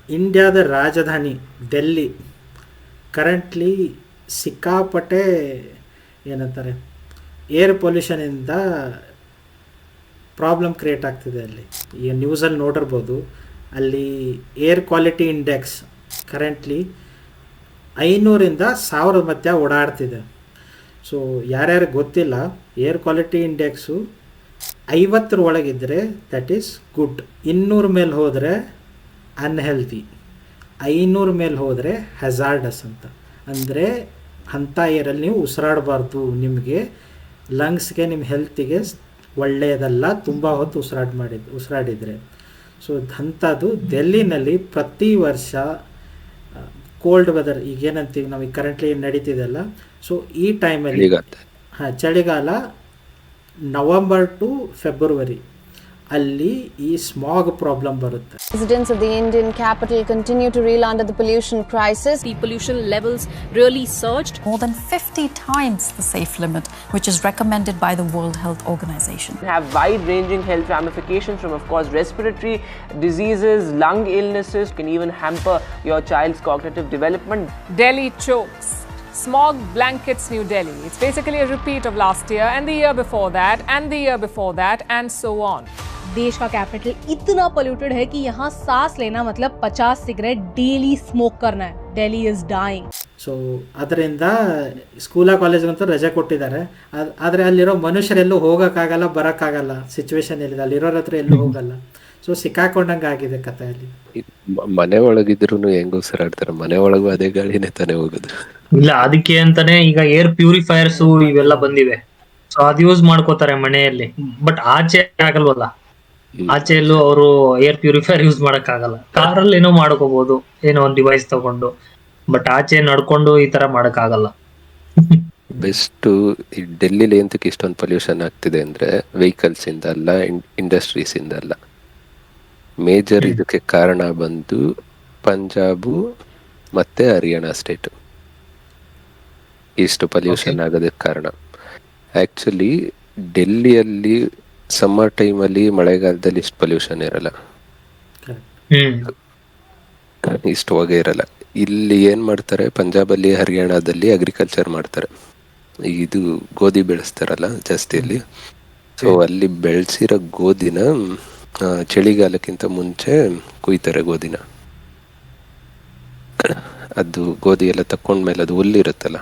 ಇಂಡಿಯಾದ ರಾಜಧಾನಿ ಡೆಲ್ಲಿ ಕರೆಂಟ್ಲಿ ಸಿಕ್ಕಾಪಟ್ಟೆ ಏನಂತಾರೆ ಏರ್ ಪೊಲ್ಯೂಷನಿಂದ ಪ್ರಾಬ್ಲಮ್ ಕ್ರಿಯೇಟ್ ಆಗ್ತಿದೆ. ಅಲ್ಲಿ ಈ ನ್ಯೂಸಲ್ಲಿ ನೋಡಿರ್ಬೋದು, ಅಲ್ಲಿ ಏರ್ ಕ್ವಾಲಿಟಿ ಇಂಡೆಕ್ಸ್ ಕರೆಂಟ್ಲಿ 500ರಿಂದ 1000 ಮಧ್ಯ ಓಡಾಡ್ತಿದೆ. ಸೊ ಯಾರ್ಯಾರಿಗೆ ಗೊತ್ತಿಲ್ಲ, ಏರ್ ಕ್ವಾಲಿಟಿ ಇಂಡೆಕ್ಸು 50 ಒಳಗಿದ್ದರೆ ದಟ್ ಈಸ್ ಗುಡ್, 200 ಮೇಲೆ ಹೋದರೆ ಅನ್ಹೆಲ್ತಿ, 500 ಮೇಲೆ ಹೋದರೆ ಹಜಾರ್ಡಸ್ ಅಂತ. ಅಂದರೆ ಅಂಥ ಏರಲ್ಲಿ ನೀವು ಉಸಿರಾಡಬಾರ್ದು, ನಿಮಗೆ ಲಂಗ್ಸ್ಗೆ ನಿಮ್ಮ ಹೆಲ್ತಿಗೆ ಒಳ್ಳೆಯದಲ್ಲ ತುಂಬ ಹೊತ್ತು ಉಸಿರಾಡಿದರೆ. ಸೊ ಅಂಥದ್ದು ಡೆಲ್ಲಿನಲ್ಲಿ ಪ್ರತಿ ವರ್ಷ ಕೋಲ್ಡ್ ವೆದರ್ ಈಗೇನಂತೀವಿ ನಾವು, ಈಗ ಕರೆಂಟ್ಲಿ ನಡೀತಿದೆಯಲ್ಲ, ಸೊ ಈ ಟೈಮಲ್ಲಿ ಚಳಿಗಾಲ ನವಂಬರ್ ಟು ಫೆಬ್ರವರಿ ಅಲ್ಲಿ ಈ ಸ್ಮಾಗ್ ಪ್ರಾಬ್ಲಮ್ ಬರುತ್ತೆ. Residents of the Indian capital continue to reel under the pollution crisis. The pollution levels really surged. More than 50 times the safe limit, which is recommended by the World Health Organization. Have wide-ranging health ramifications from, of course, respiratory diseases, lung illnesses, can even hamper your child's cognitive development. Delhi chokes. Smog blankets New Delhi. It's basically a repeat of last year and the year before that and the year before that and so on. देश का capital इतना polluted है कि यहाँ सांस लेना मतलब 50 cigarette daily smoke करना है. Delhi is dying. ಸೊ ಅದರಿಂದ ಸ್ಕೂಲ ಕಾಲೇಜ್ಗಂತೂ ರಜೆ ಕೊಟ್ಟಿದ್ದಾರೆ. ಆದರೆ ಅಲ್ಲಿರೋ ಮನುಷ್ಯರೆಲ್ಲೂ ಹೋಗೋಕ್ಕಾಗಲ್ಲ, ಬರೋಕ್ಕಾಗಲ್ಲ, ಸಿಚುವೇಶನ್ ಎಲ್ಲಿದೆ, ಅಲ್ಲಿರೋರ ಹತ್ರ ಎಲ್ಲೂ ಹೋಗಲ್ಲ. ಸೊ ಸಿಕ್ಕಾಕೊಂಡಂಗೆ ಆಗಿದೆ ಕಥೆಯಲ್ಲಿ. ಮನೆ ಒಳಗಿದ್ರು ಹೆಂಗ್ ಉಸಿರಾಡ್ತಾರೆ, ಮನೆ ಒಳಗೂ ಅದೇ ಗಾಳಿನೇ ತಾನೇ ಹೋಗುದು. ಇಲ್ಲ, ಅದಕ್ಕೆ ಅಂತಾನೆ ಈಗ ಏರ್ ಪ್ಯೂರಿಫೈಯರ್ಸ್ ಇವೆಲ್ಲ ಬಂದಿವೆ. ಸೊ ಅದು ಯೂಸ್ ಮಾಡ್ಕೋತಾರೆ ಮನೆಯಲ್ಲಿ. ಬಟ್ ಆಚೆ ಆಗಲ್ವಲ್ಲ, ಆಚೆ ಎಲ್ಲೂ ಅವರು ಏರ್ ಪ್ಯೂರಿಫೈಯರ್ ಯೂಸ್ ಮಾಡಕ್ ಆಗಲ್ಲ. ಕಾರಲ್ಲಿ ಏನೋ ಮಾಡ್ಕೋಬಹುದು, ಏನೋ ಒಂದು ಡಿವೈಸ್ ತಗೊಂಡು. ಬಟ್ ಆಚೆ ನಡ್ಕೊಂಡು ಈ ತರ ಮಾಡಕ್ ಆಗಲ್ಲ. ಬೆಸ್ಟ್ ಈ ಡೆಲ್ಲಿಲಿ ಎಂತಕ್ಕೆ ಇಷ್ಟೊಂದು ಪೊಲ್ಯೂಷನ್ ಆಗ್ತಿದೆ ಅಂದ್ರೆ ವೆಹಿಕಲ್ಸ್ ಇಂದ ಅಲ್ಲ, ಇಂಡಸ್ಟ್ರೀಸ್ ಇಂದ ಅಲ್ಲ. ಮೇಜರ್ ಇದಕ್ಕೆ ಕಾರಣ ಬಂದು ಪಂಜಾಬು ಮತ್ತೆ ಹರಿಯಾಣ ಸ್ಟೇಟ್. ಇಷ್ಟು ಪೊಲ್ಯೂಷನ್ ಆಗೋದಕ್ಕೆ ಕಾರಣ ಆಕ್ಚುಲಿ ಡೆಲ್ಲಿಯಲ್ಲಿ ಸಮ್ಮರ್ ಟೈಮಲ್ಲಿ, ಮಳೆಗಾಲದಲ್ಲಿ ಇಷ್ಟು ಪೊಲ್ಯೂಷನ್ ಇರಲ್ಲ, ಇಷ್ಟು ಹೊಗೆ ಇರಲ್ಲ. ಇಲ್ಲಿ ಏನ್ ಮಾಡ್ತಾರೆ, ಪಂಜಾಬಲ್ಲಿ ಹರಿಯಾಣದಲ್ಲಿ ಅಗ್ರಿಕಲ್ಚರ್ ಮಾಡ್ತಾರೆ, ಇದು ಗೋಧಿ ಬೆಳೆಸ್ತಾರಲ್ಲ ಜಾಸ್ತಿ ಅಲ್ಲಿ. ಸೊ ಅಲ್ಲಿ ಬೆಳೆಸಿರೋ ಗೋಧಿನ ಚಳಿಗಾಲಕ್ಕಿಂತ ಮುಂಚೆ ಕುಯ್ತಾರೆ ಗೋಧಿನ. ಅದು ಗೋಧಿ ಎಲ್ಲ ತಕೊಂಡ್ಮೇಲೆ ಅದು ಹುಲ್ಲಿರುತ್ತಲ್ಲ,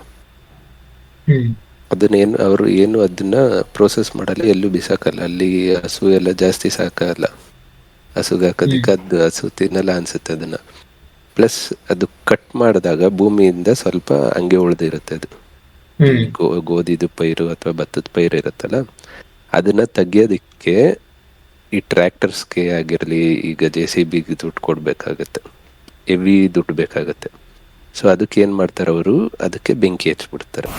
ಅದನ್ನೇನು ಅವರು ಏನು ಅದನ್ನ ಪ್ರೋಸೆಸ್ ಮಾಡಲ್ಲ, ಎಲ್ಲೂ ಬಿಸಾಕಲ್ಲ. ಅಲ್ಲಿ ಹಸು ಎಲ್ಲ ಜಾಸ್ತಿ ಸಾಕಲ್ಲ, ಹಸುಗೆ ಹಾಕೋದಕ್ಕೆ ಅದು ಹಸು ತಿನ್ನಲ್ಲ ಅನ್ಸುತ್ತೆ ಅದನ್ನ. ಪ್ಲಸ್ ಅದು ಕಟ್ ಮಾಡಿದಾಗ ಭೂಮಿಯಿಂದ ಸ್ವಲ್ಪ ಹಂಗೆ ಉಳಿದಿರುತ್ತೆ ಅದು. ಗೋಧಿದು ಪೈರು ಅಥವಾ ಭತ್ತದ ಪೈರು ಇರುತ್ತಲ್ಲ, ಅದನ್ನ ತೆಗಿಯೋದಿಕ್ಕೆ ಈ ಟ್ರ್ಯಾಕ್ಟರ್ಸ್ಗೆ ಆಗಿರ್ಲಿ, ಈಗ JCB ದುಡ್ಡು ಕೊಡ್ಬೇಕಾಗತ್ತೆ, ಹೆವಿ ದುಡ್ಡು ಬೇಕಾಗತ್ತೆ. ಸೊ ಅದಕ್ಕೆ ಏನ್ ಮಾಡ್ತಾರೆ ಅವರು, ಅದಕ್ಕೆ ಬೆಂಕಿ ಹಚ್ಬಿಡ್ತಾರೆ.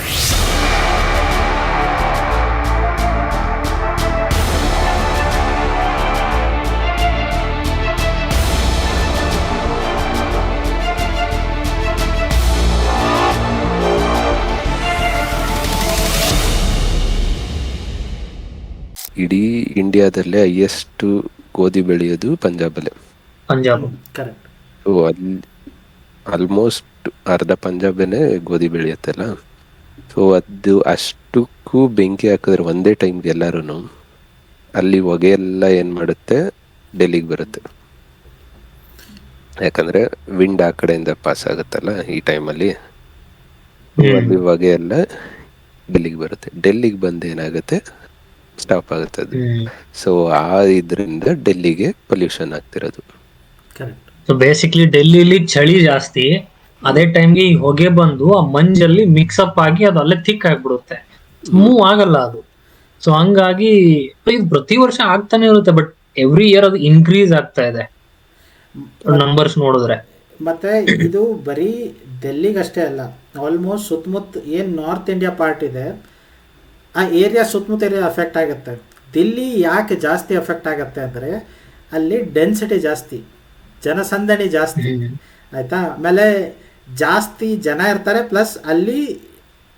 ಇಡೀ ಇಂಡಿಯಾದಲ್ಲೇ ಹೈಯೆಸ್ಟ್ ಗೋಧಿ ಬೆಳೆಯೋದು ಪಂಜಾಬಲ್ಲೇ. ಪಂಜಾಬ್ ಕರೆಕ್ಟ್. ಅಲ್ಲಿ ಆಲ್ಮೋಸ್ಟ್ ಅರ್ಧ ಪಂಜಾಬೇನೆ ಗೋಧಿ ಬೆಳೆಯುತ್ತಲ್ಲ. ಸೊ ಅದು ಅಷ್ಟಕ್ಕೂ ಬೆಂಕಿ ಹಾಕಿದ್ರೆ ಒಂದೇ ಟೈಮ್ಗೆ ಎಲ್ಲಾರು, ಅಲ್ಲಿ ಹೊಗೆ ಎಲ್ಲ ಏನ್ ಮಾಡುತ್ತೆ, ಡೆಲ್ಲಿಗೆ ಬರುತ್ತೆ. ಯಾಕಂದ್ರೆ ವಿಂಡ್ ಆ ಕಡೆಯಿಂದ ಪಾಸ್ ಆಗುತ್ತಲ್ಲ ಈ ಟೈಮಲ್ಲಿ, ಅಲ್ಲಿ ಹೊಗೆ ಎಲ್ಲ ಡೆಲ್ಲಿಗೆ ಬರುತ್ತೆ. ಡೆಲ್ಲಿಗೆ ಬಂದು ಏನಾಗುತ್ತೆ, ಸ್ಟಾಪ್ ಆಗುತ್ತೆ ಅದು. ಸೊ ಆ ಇದರಿಂದ ಡೆಲ್ಲಿಗೆ ಪೊಲ್ಯೂಷನ್ ಆಗ್ತಿರೋದು. ಸೊ ಬೇಸಿಕ್ಲಿ ಡೆಲ್ಲಿಲಿ ಚಳಿ ಜಾಸ್ತಿ, ಅದೇ ಟೈಮ್ಗೆ ಈ ಹೊಗೆ ಬಂದು ಆ ಮಂಜಲ್ಲಿ ಮಿಕ್ಸಪ್ ಆಗಿ ಅದು ಅಲ್ಲೇ ಥಿಕ್ ಆಗ್ಬಿಡುತ್ತೆ, ಮೂವ್ ಆಗಲ್ಲ ಅದು. ಸೊ ಹಂಗಾಗಿ ಇದು ಪ್ರತಿ ವರ್ಷ ಆಗ್ತಾನೆ ಇರುತ್ತೆ, ಬಟ್ ಎವ್ರಿ ಇಯರ್ ಅದು ಇನ್ಕ್ರೀಸ್ ಆಗ್ತಾ ಇದೆ ನಂಬರ್ಸ್ ನೋಡಿದ್ರೆ. ಮತ್ತೆ ಇದು ಬರೀ ಡೆಲ್ಲಿಗಷ್ಟೇ ಅಲ್ಲ, ಆಲ್ಮೋಸ್ಟ್ ಸುತ್ತಮುತ್ತ ಏನು ನಾರ್ತ್ ಇಂಡಿಯಾ ಪಾರ್ಟ್ ಇದೆ, ಆ ಏರಿಯಾ ಸುತ್ತಮುತ್ತ ಏರಿಯಾ ಅಫೆಕ್ಟ್ ಆಗುತ್ತೆ. ದಿಲ್ಲಿ ಯಾಕೆ ಜಾಸ್ತಿ ಅಫೆಕ್ಟ್ ಆಗುತ್ತೆ ಅಂದರೆ ಅಲ್ಲಿ ಡೆನ್ಸಿಟಿ ಜಾಸ್ತಿ, ಜನಸಂದಣಿ ಜಾಸ್ತಿ, ಆಯಿತಾ. ಆಮೇಲೆ ಜಾಸ್ತಿ ಜನ ಇರ್ತಾರೆ, ಪ್ಲಸ್ ಅಲ್ಲಿ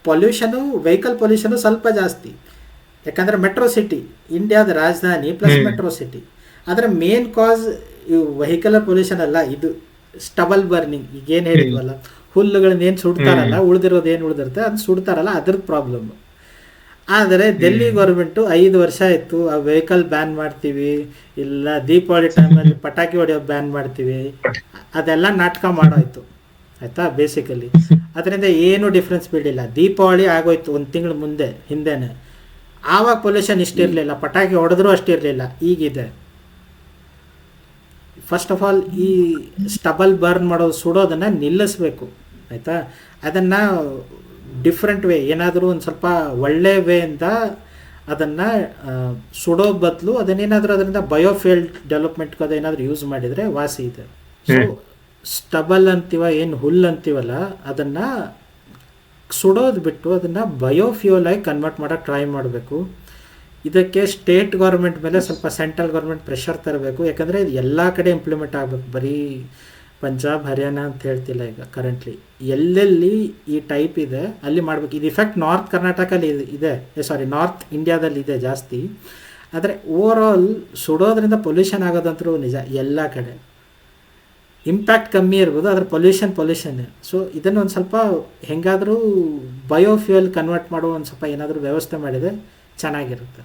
ಪೊಲ್ಯೂಷನು, ವೆಹಿಕಲ್ ಪೊಲ್ಯೂಷನು ಸ್ವಲ್ಪ ಜಾಸ್ತಿ. ಯಾಕಂದರೆ ಮೆಟ್ರೋ ಸಿಟಿ, ಇಂಡಿಯಾದ ರಾಜಧಾನಿ ಪ್ಲಸ್ ಮೆಟ್ರೋ ಸಿಟಿ. ಆದರೆ ಮೇನ್ ಕಾಸ್ ಇವು ವೆಹಿಕಲ್ ಪೊಲ್ಯೂಷನ್ ಅಲ್ಲ, ಇದು ಸ್ಟಬಲ್ ಬರ್ನಿಂಗ್, ಈಗ ಏನು ಹೇಳಿದ್ವಲ್ಲ, ಹುಲ್ಲುಗಳನ್ನ ಏನು ಸುಡ್ತಾರಲ್ಲ, ಉಳಿದಿರೋದು ಏನು ಉಳಿದಿರುತ್ತೆ ಅದು ಸುಡ್ತಾರಲ್ಲ, ಅದ್ರದ್ದು ಪ್ರಾಬ್ಲಮ್. ಆದರೆ ಡೆಲ್ಲಿ ಗೌರ್ಮೆಂಟು 5 ವರ್ಷ ಆಯಿತು, ಆ ವೆಹಿಕಲ್ ಬ್ಯಾನ್ ಮಾಡ್ತೀವಿ, ಇಲ್ಲ ದೀಪಾವಳಿ ಟೈಮಲ್ಲಿ ಪಟಾಕಿ ಹೊಡೆಯೋದು ಬ್ಯಾನ್ ಮಾಡ್ತೀವಿ, ಅದೆಲ್ಲ ನಾಟಕ ಮಾಡೋಯ್ತು ಆಯಿತಾ. ಬೇಸಿಕಲಿ ಅದರಿಂದ ಏನೂ ಡಿಫ್ರೆನ್ಸ್ ಬೀಳಿಲ್ಲ. ದೀಪಾವಳಿ ಆಗೋಯ್ತು 1 ತಿಂಗಳು ಹಿಂದೆನೇ, ಆವಾಗ ಪೊಲ್ಯೂಷನ್ ಇಷ್ಟಿರಲಿಲ್ಲ, ಪಟಾಕಿ ಹೊಡೆದ್ರೂ ಅಷ್ಟಿರಲಿಲ್ಲ, ಈಗಿದೆ. ಫಸ್ಟ್ ಆಫ್ ಆಲ್ ಈ ಸ್ಟಬಲ್ ಬರ್ನ್ ಮಾಡೋದು, ಸುಡೋದನ್ನು ನಿಲ್ಲಿಸ್ಬೇಕು ಆಯಿತಾ. ಅದನ್ನು ಡಿಫ್ರೆಂಟ್ ವೇ, ಏನಾದರೂ ಒಂದು ಸ್ವಲ್ಪ ಒಳ್ಳೆ ವೇಯಿಂದ ಅದನ್ನು ಸುಡೋ ಬದಲು ಅದನ್ನೇನಾದರೂ ಅದರಿಂದ ಬಯೋಫ್ಯೂಲ್ ಡೆವಲಪ್ಮೆಂಟ್ಗೆ ಅದೇನಾದರೂ ಯೂಸ್ ಮಾಡಿದರೆ ವಾಸಿ ಇದೆ. ಸೊ ಸ್ಟಬಲ್ ಅಂತೀವ, ಏನು ಹುಲ್ಲು ಅಂತೀವಲ್ಲ, ಅದನ್ನು ಸುಡೋದು ಬಿಟ್ಟು ಅದನ್ನು ಬಯೋಫ್ಯೂಲ್ ಆಗಿ ಕನ್ವರ್ಟ್ ಮಾಡೋಕ್ಕೆ ಟ್ರೈ ಮಾಡಬೇಕು. ಇದಕ್ಕೆ ಸ್ಟೇಟ್ ಗೌರ್ಮೆಂಟ್ ಮೇಲೆ ಸ್ವಲ್ಪ ಸೆಂಟ್ರಲ್ ಗೌರ್ಮೆಂಟ್ ಪ್ರೆಷರ್ ತರಬೇಕು, ಯಾಕಂದರೆ ಇದು ಎಲ್ಲ ಕಡೆ ಇಂಪ್ಲಿಮೆಂಟ್ ಆಗಬೇಕು, ಬರೀ ಪಂಜಾಬ್ ಹರಿಯಾಣ ಅಂತ ಹೇಳ್ತಿಲ್ಲ. ಈಗ ಕರೆಂಟ್ಲಿ ಎಲ್ಲೆಲ್ಲಿ ಈ ಟೈಪ್ ಇದೆ ಅಲ್ಲಿ ಮಾಡಬೇಕು. ಇದು ಇಫೆಕ್ಟ್ ನಾರ್ತ್ ಕರ್ನಾಟಕಲ್ಲಿ ಇದೆ, ನಾರ್ತ್ ಇಂಡಿಯಾದಲ್ಲಿ ಇದೆ ಜಾಸ್ತಿ. ಆದರೆ ಓವರಾಲ್ ಸುಡೋದ್ರಿಂದ ಪೊಲ್ಯೂಷನ್ ಆಗೋದಂತರೂ ನಿಜ, ಎಲ್ಲ ಕಡೆ ಇಂಪ್ಯಾಕ್ಟ್ ಕಮ್ಮಿ ಇರ್ಬೋದು, ಆದರೆ ಪೊಲ್ಯೂಷನ್. ಸೊ ಇದನ್ನು ಒಂದು ಸ್ವಲ್ಪ ಹೆಂಗಾದರೂ ಬಯೋಫ್ಯೂಯಲ್ ಕನ್ವರ್ಟ್ ಮಾಡೋ ಒಂದು ಸ್ವಲ್ಪ ಏನಾದರೂ ವ್ಯವಸ್ಥೆ ಮಾಡಿದರೆ ಚೆನ್ನಾಗಿರುತ್ತೆ.